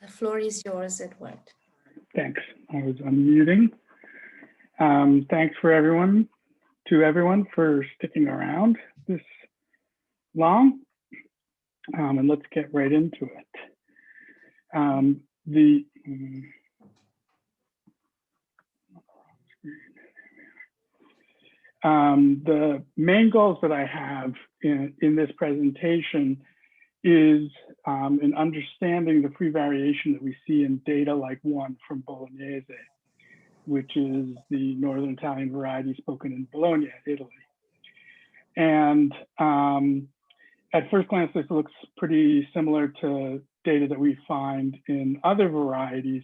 The floor is yours, Edward. Thanks. I was unmuting. Thanks to everyone for sticking around this long. And let's get right into it. The main goals that I have in this presentation is in understanding the free variation that we see in data like one from Bolognese, which is the Northern Italian variety spoken in Bologna, Italy. And at first glance, this looks pretty similar to data that we find in other varieties,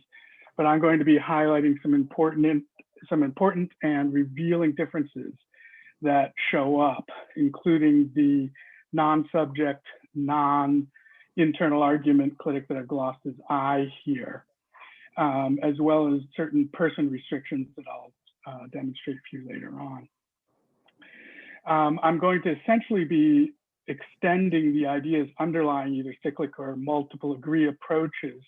but I'm going to be highlighting some important and revealing differences that show up, including the non-subject, non-internal argument clitic that I've glossed as I here, as well as certain person restrictions that I'll demonstrate for you later on. I'm going to essentially be extending the ideas underlying either cyclic or multiple agree approaches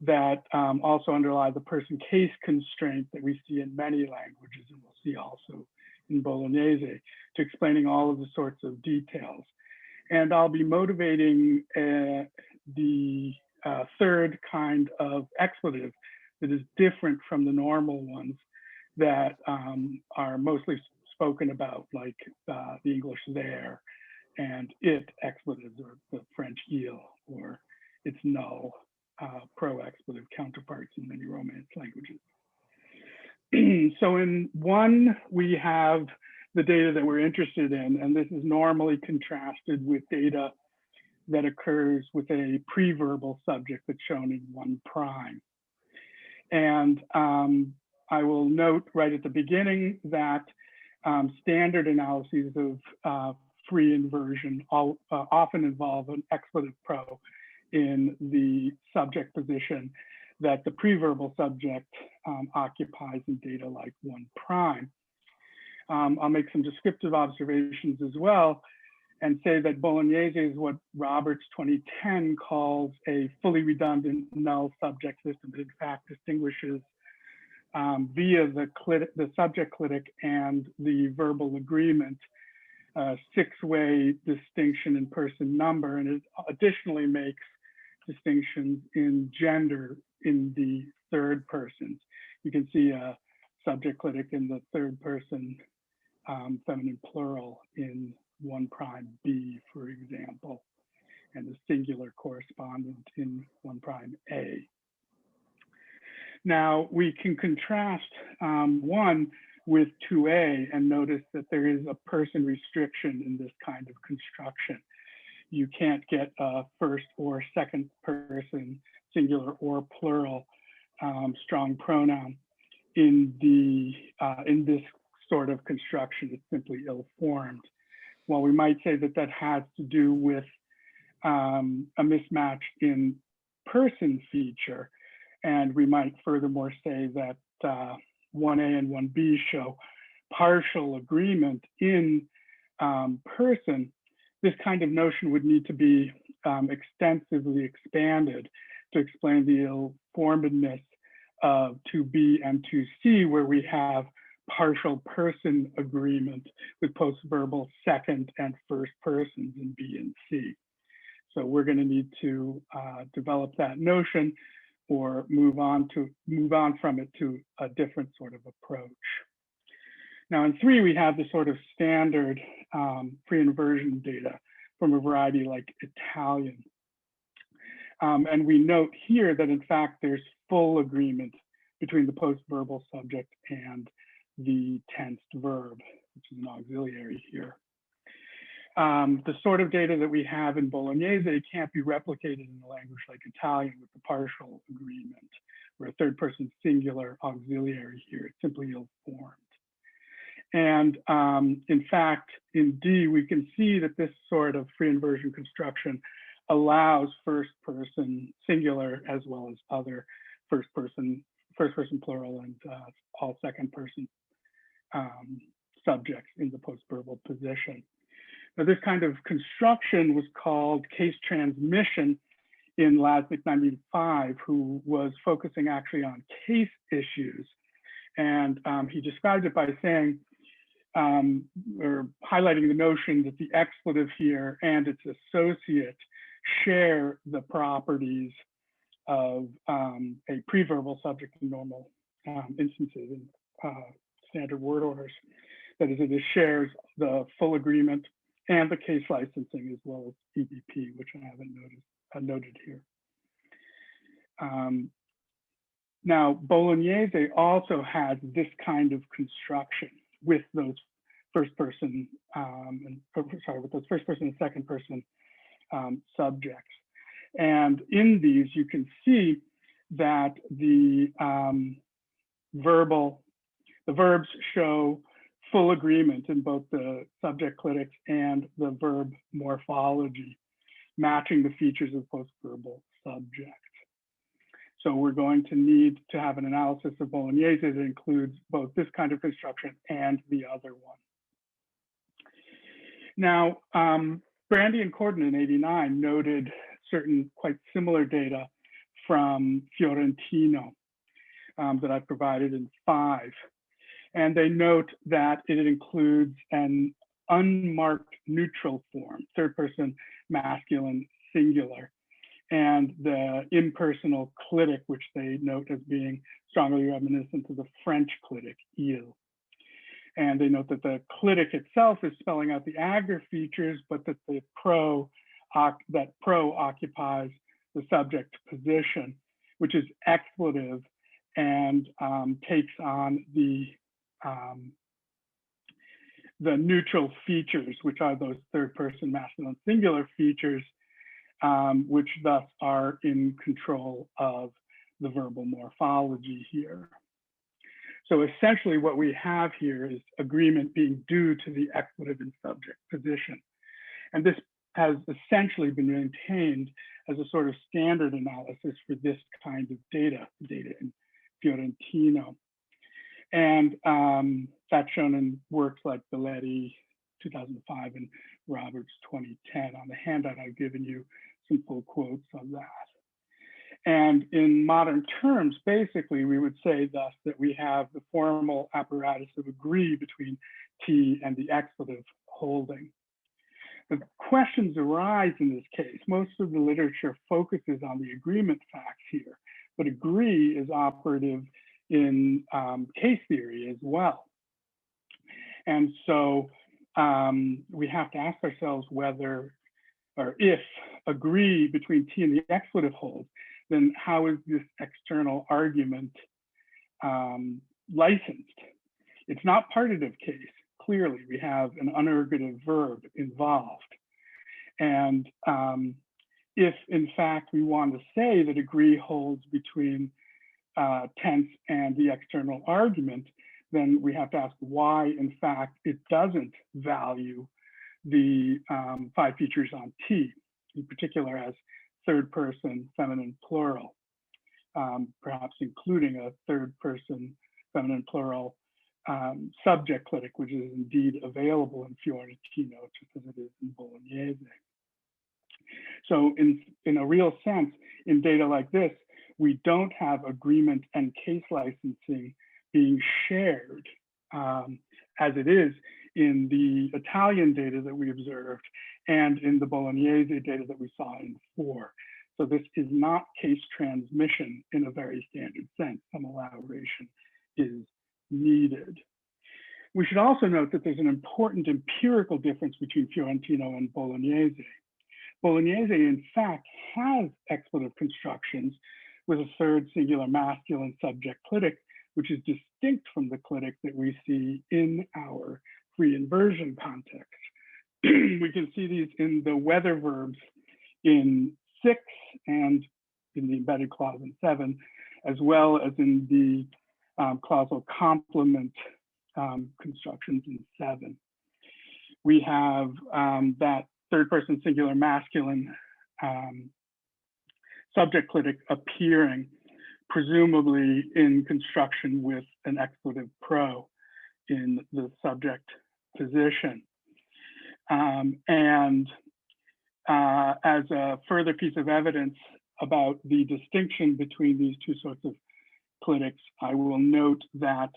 that also underlie the person case constraint that we see in many languages, and we'll see also in Bolognese, to explaining all of the sorts of details. And I'll be motivating the third kind of expletive that is different from the normal ones that are mostly spoken about, like the English there and it expletives, or the French il, or its null pro-expletive counterparts in many Romance languages. So in one, we have the data that we're interested in, and this is normally contrasted with data that occurs with a preverbal subject that's shown in 1'. And I will note right at the beginning that standard analyses of free inversion often involve an expletive pro in the subject position that the preverbal subject occupies in data like 1'. I'll make some descriptive observations as well and say that Bolognese is what Roberts 2010 calls a fully redundant null subject system. It in fact distinguishes via the subject clitic and the verbal agreement, six-way distinction in person number, and it additionally makes distinctions in gender in the third persons. You can see a subject clitic in the third person feminine plural in 1'B, for example, and the singular correspondent in 1'A. Now we can contrast 1 with 2A and notice that there is a person restriction in this kind of construction. You can't get a first or second person, singular or plural, strong pronoun in this sort of construction. It's simply ill-formed. While we might say that that has to do with a mismatch in person feature, and we might furthermore say that 1A and 1B show partial agreement in person, this kind of notion would need to be extensively expanded to explain the ill-formedness of 2B and 2C, where we have partial person agreement with post-verbal second and first persons in B and C. So we're going to need to develop that notion or move on from it to a different sort of approach. Now in 3, we have the sort of standard free inversion data from a variety like Italian. And we note here that in fact there's full agreement between the post-verbal subject and the tensed verb, which is an auxiliary here. The sort of data that we have in Bolognese can't be replicated in a language like Italian with the partial agreement, where a third person singular auxiliary here, it's simply ill-formed. And in fact, in D, we can see that this sort of free inversion construction allows first person singular as well as other first person plural and all second person subjects in the post-verbal position. Now, this kind of construction was called case transmission in Lasnik 95 who was focusing actually on case issues. And he described it by saying, or highlighting the notion that the expletive here and its associate share the properties of a preverbal subject in normal instances in standard word orders. That is, it shares the full agreement and the case licensing as well as EBP, which I haven't noted here. Now, Bolognese also has this kind of construction with those first person with those first person and second person subjects. And in these, you can see that the verbs show full agreement in both the subject clitics and the verb morphology, matching the features of post-verbal subjects. So we're going to need to have an analysis of Bolognese that includes both this kind of construction and the other one. Now, Brandi and Cordin in '89 noted certain quite similar data from Fiorentino that I provided in 5. And they note that it includes an unmarked neutral form, third person masculine singular, and the impersonal clitic, which they note as being strongly reminiscent of the French clitic, il. And they note that the clitic itself is spelling out the agar features, but that the pro occupies the subject position, which is expletive and takes on the neutral features, which are those third person masculine singular features, which thus are in control of the verbal morphology here. So essentially what we have here is agreement being due to the expletive and subject position. And this has essentially been maintained as a sort of standard analysis for this kind of data in Fiorentino. And that's shown in works like Belletti 2005 and Roberts 2010. On the handout, I've given you some full quotes on that. And in modern terms, basically, we would say thus that we have the formal apparatus of agree between T and the expletive holding. The questions arise in this case. Most of the literature focuses on the agreement facts here, but agree is operative in case theory as well. And so we have to ask ourselves whether or if agree between T and the expletive holds, then how is this external argument licensed? It's not partitive case. Clearly, we have an unergative verb involved. And if in fact we want to say that agree holds between tense and the external argument, then we have to ask why in fact it doesn't value the 5 features on T, in particular as third person feminine plural, perhaps including a third person feminine plural subject clitic, which is indeed available in Fiorentino, just as it is in Bolognese. So in a real sense, in data like this, we don't have agreement and case licensing being shared as it is in the Italian data that we observed and in the Bolognese data that we saw in 4. So this is not case transmission in a very standard sense. Some elaboration is needed. We should also note that there's an important empirical difference between Fiorentino and Bolognese. Bolognese, in fact, has expletive constructions with a third singular masculine subject clitic, which is distinct from the clitic that we see in our free inversion context. We can see these in the whether verbs in 6 and in the embedded clause in 7, as well as in the clausal complement constructions in 7. We have that third person singular masculine subject clitic appearing presumably in construction with an expletive pro in the subject position. And as a further piece of evidence about the distinction between these two sorts of clitics, I will note that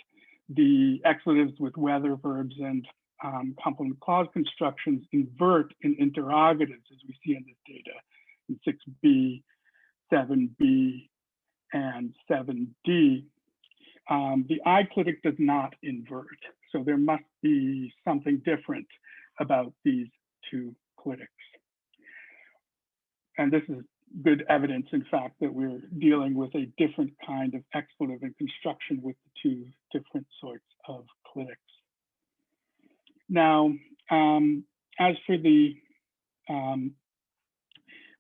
the expletives with whether verbs and complement clause constructions invert in interrogatives, as we see in this data in 6b, 7b, and 7d. The I clitic does not invert, so there must be something different about these two clitics. And this is good evidence, in fact, that we're dealing with a different kind of expletive and construction with the two different sorts of clitics. Now, as for the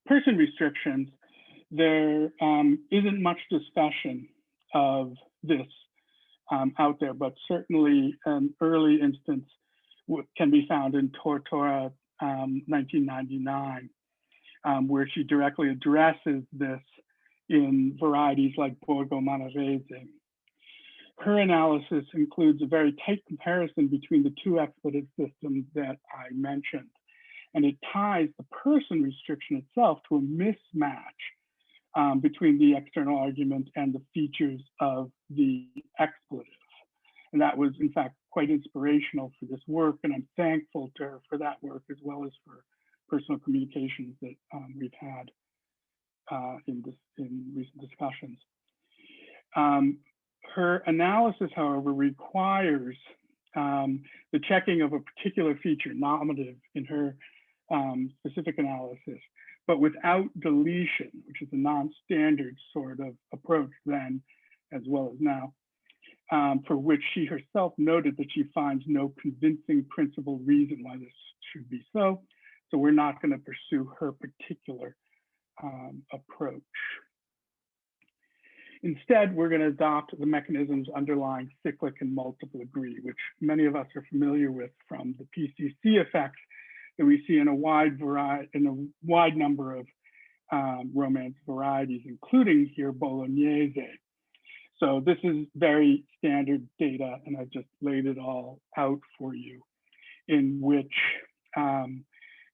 person restrictions, there isn't much discussion of this out there, but certainly an early instance can be found in Tortora 1999, where she directly addresses this in varieties like Borgo Manarese. Her analysis includes a very tight comparison between the two expletive systems that I mentioned, and it ties the person restriction itself to a mismatch between the external argument and the features of the expletive. And that was, in fact, quite inspirational for this work, and I'm thankful to her for that work, as well as for personal communications that we've had in recent discussions. Her analysis, however, requires the checking of a particular feature, nominative, in her specific analysis, but without deletion, which is a non-standard sort of approach then, as well as now, for which she herself noted that she finds no convincing principal reason why this should be so. So we're not going to pursue her particular approach. Instead, we're going to adopt the mechanisms underlying cyclic and multiple agree, which many of us are familiar with from the PCC effects that we see in a wide number of Romance varieties, including here Bolognese. So this is very standard data, and I've just laid it all out for you, in which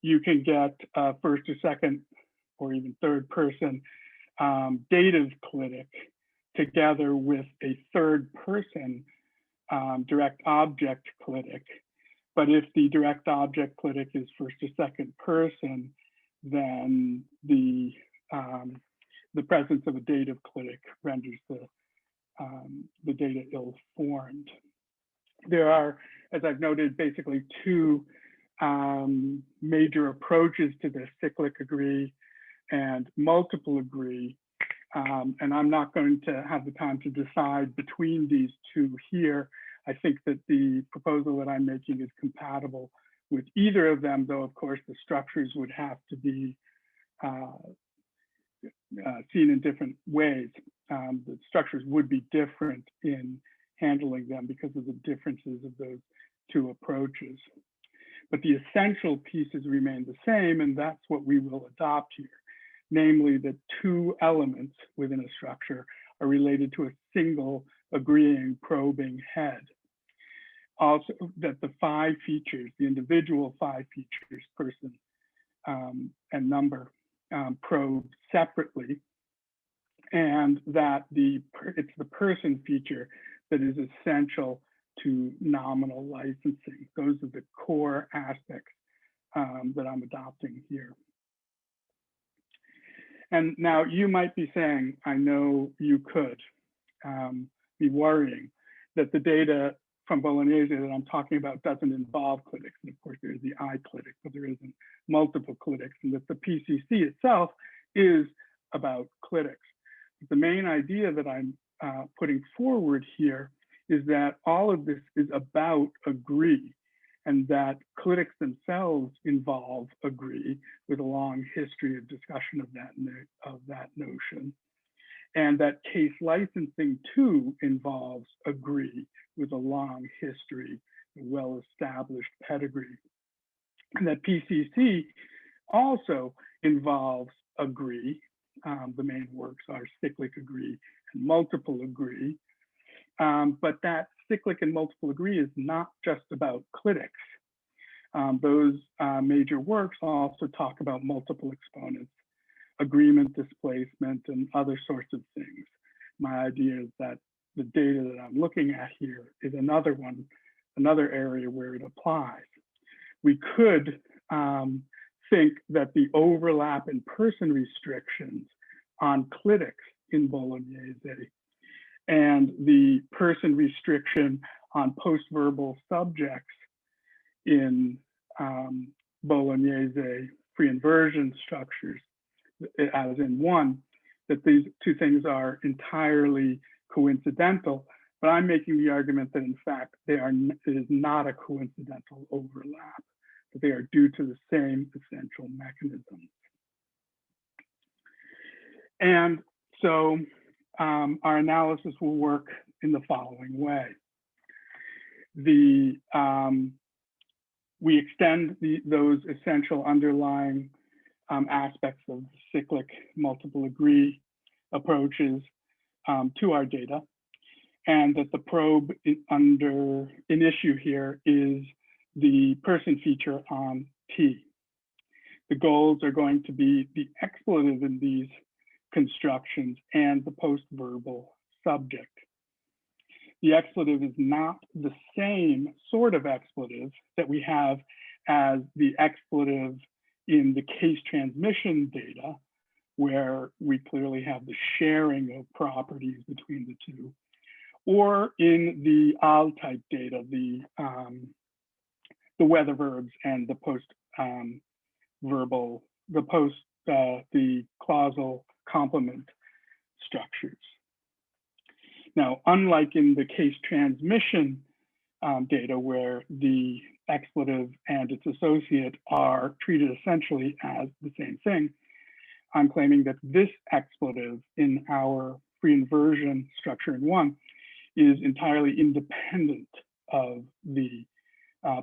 you can get first or second or even third person dative clitic together with a third person direct object clitic. But if the direct object clitic is first or second person, then the presence of a dative clitic renders the data ill-formed. There are, as I've noted, basically two major approaches to this: cyclic agree and multiple agree. And I'm not going to have the time to decide between these two here. I think that the proposal that I'm making is compatible with either of them, though, of course, the structures would have to be seen in different ways. The structures would be different in handling them because of the differences of those two approaches. But the essential pieces remain the same, and that's what we will adopt here. Namely, that two elements within a structure are related to a single agreeing probing head. Also, that the five features, the individual five features, person and number, probe separately, and that it's the person feature that is essential to nominal licensing. Those are the core aspects that I'm adopting here. And now you might be saying, I know you could be worrying that the data from Bolognese that I'm talking about doesn't involve clitics. And of course, there's the I clitic, but there isn't multiple clitics, and that the PCC itself is about clitics. The main idea that I'm putting forward here is that all of this is about agree, and that clitics themselves involve agree, with a long history of discussion of that notion, and that case licensing too involves agree, with a long history, a well-established pedigree, and that PCC also involves agree. The main works are cyclic agree and multiple agree, but that cyclic and multiple agree is not just about clitics. Those major works also talk about multiple exponents, agreement displacement, and other sorts of things. My idea is that the data that I'm looking at here is another area where it applies. We could think that the overlap in person restrictions on clitics in Bolognese and the person restriction on post-verbal subjects in Bolognese free inversion structures, as in one, that these two things are entirely coincidental, but I'm making the argument that in fact it is not a coincidental overlap, that they are due to the same essential mechanism. And so our analysis will work in the following way. We extend those essential underlying aspects of cyclic multiple agree approaches to our data, and that the probe in issue here is the person feature on T. The goals are going to be the expletive in these constructions and the post-verbal subject. The expletive is not the same sort of expletive that we have as the expletive in the case transmission data, where we clearly have the sharing of properties between the two, or in the al-type data, the weather verbs and the post-verbal, the clausal complement structures. Now, unlike in the case transmission data, where the expletive and its associate are treated essentially as the same thing, I'm claiming that this expletive in our free inversion structure in one is entirely independent of the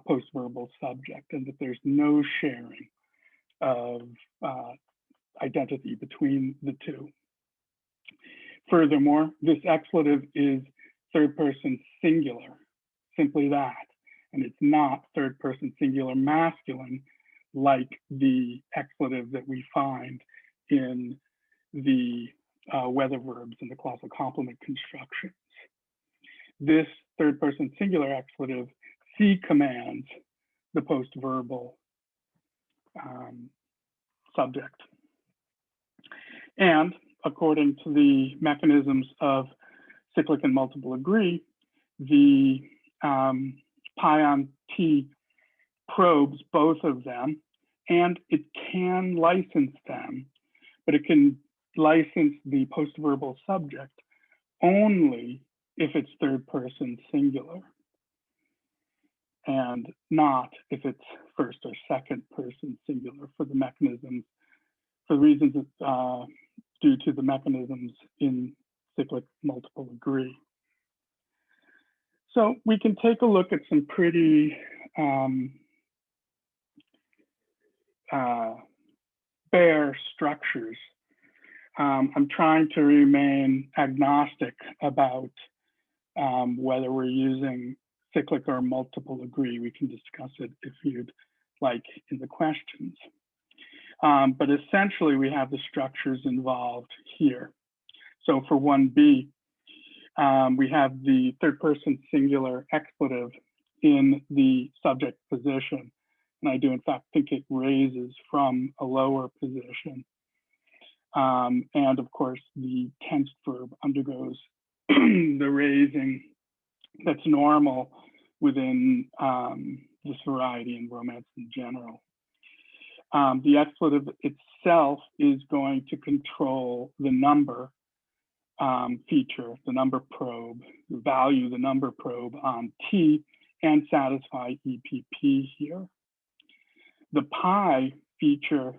post-verbal subject, and that there's no sharing of identity between the two. Furthermore, this expletive is third person singular, simply that, and it's not third person singular masculine like the expletive that we find in the weather verbs and the clausal complement constructions. This third person singular expletive C commands the post-verbal subject. And according to the mechanisms of cyclic and multiple agree, the pion T probes both of them, and it can license them, but it can license the post-verbal subject only if it's third person singular, and not if it's first or second person singular, for the mechanisms, for reasons due to the mechanisms in cyclic multiple agree. So we can take a look at some pretty bare structures. I'm trying to remain agnostic about whether we're using cyclic or multiple agree. We can discuss it if you'd like in the questions. But essentially, we have the structures involved here. So for 1B, we have the third person singular expletive in the subject position. And I do, in fact, think it raises from a lower position. And of course, the tensed verb undergoes the raising that's normal within this variety in Romance in general. The expletive itself is going to control the number feature, the number probe, value the number probe on T, and satisfy EPP here. The pi feature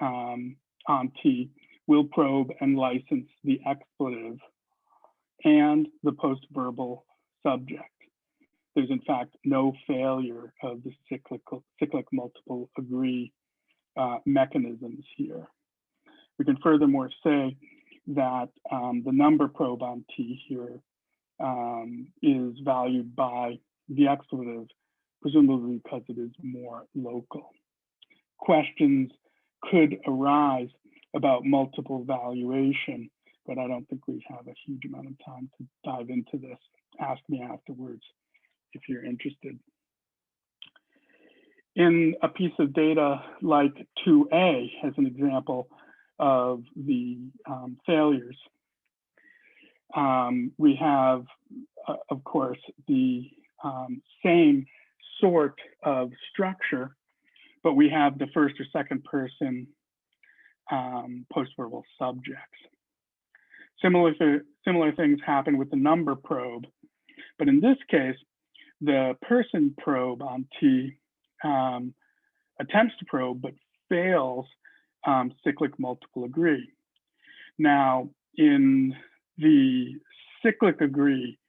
on T will probe and license the expletive and the post-verbal subject. There's in fact no failure of the cyclic multiple agree mechanisms here. We can furthermore say that the number probe on T here is valued by the expletive, presumably because it is more local. Questions could arise about multiple valuation, but I don't think we have a huge amount of time to dive into this. Ask me afterwards if you're interested. In a piece of data like 2A, as an example of the failures, we have, of course, the same sort of structure, but we have the first or second person postverbal subjects. Similar things happen with the number probe, but in this case, the person probe on T attempts to probe but fails cyclic multiple agree. Now, in the cyclic agree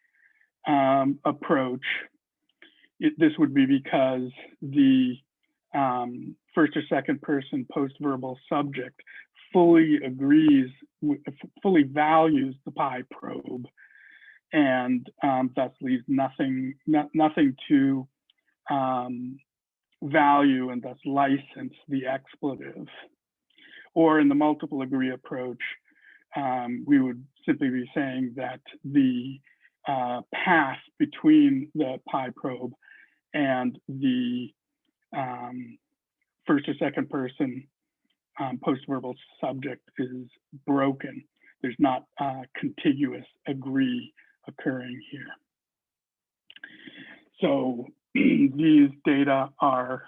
approach, this would be because the first or second person postverbal subject fully values the pi probe, and thus leaves nothing to value and thus license the expletive. Or in the multiple agree approach, we would simply be saying that the path between the pi probe and the first or second person postverbal subject is broken. There's not a contiguous agree occurring here. So these data are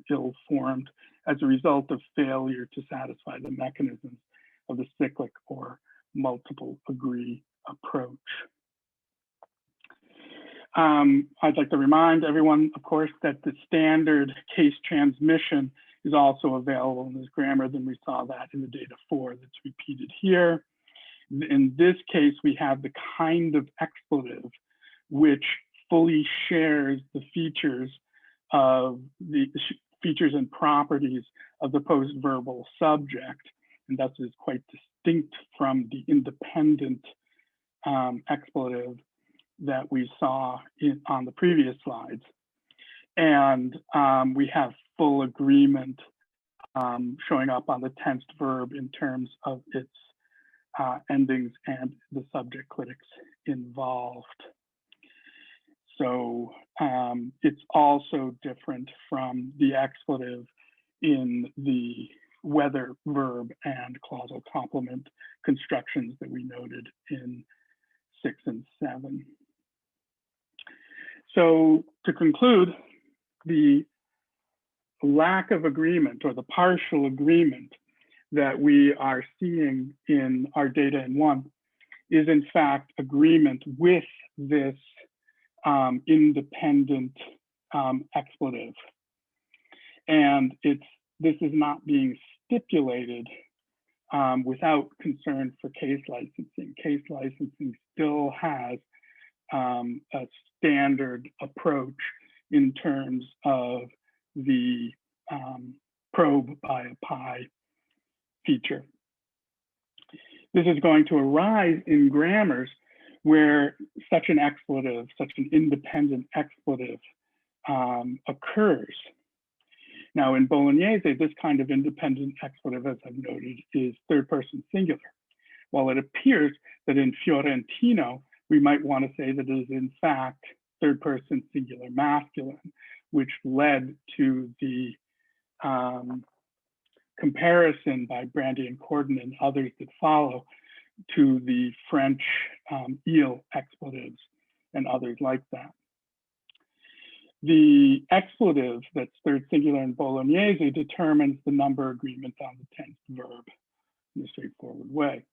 ill-formed as a result of failure to satisfy the mechanisms of the cyclic or multiple agree approach. I'd like to remind everyone, of course, that the standard case transmission is also available in this grammar. Then we saw that in the data 4 that's repeated here. In this case, we have the kind of expletive which fully shares the features and properties of the postverbal subject, and thus is quite distinct from the independent expletive that we saw on the previous slides. And we have full agreement showing up on the tensed verb in terms of its endings and the subject clitics involved. So it's also different from the expletive in the whether verb and clausal complement constructions that we noted in 6 and 7. So to conclude, the lack of agreement or the partial agreement that we are seeing in our data in 1 is in fact agreement with this independent expletive. And this is not being stipulated without concern for case licensing. Case licensing still has a standard approach in terms of the probe by a pi feature. This is going to arise in grammars where such an expletive, such an independent expletive occurs. Now in Bolognese, this kind of independent expletive, as I've noted, is third person singular. While it appears that in Fiorentino, we might want to say that it is in fact third person singular masculine, which led to the comparison by Brandi and Cordin and others that follow to the French il expletives and others like that. The expletive that's third singular in Bolognese determines the number agreement on the tense verb in a straightforward way.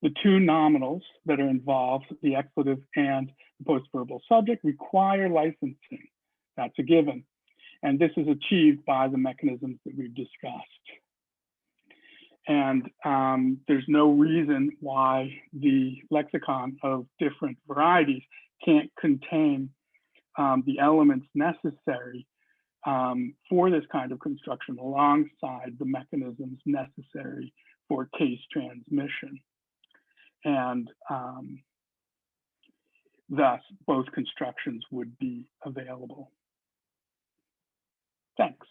The two nominals that are involved, the expletive and the postverbal subject, require licensing. That's a given. And this is achieved by the mechanisms that we've discussed. And there's no reason why the lexicon of different varieties can't contain the elements necessary for this kind of construction alongside the mechanisms necessary for case transmission. And thus, both constructions would be available. Thanks.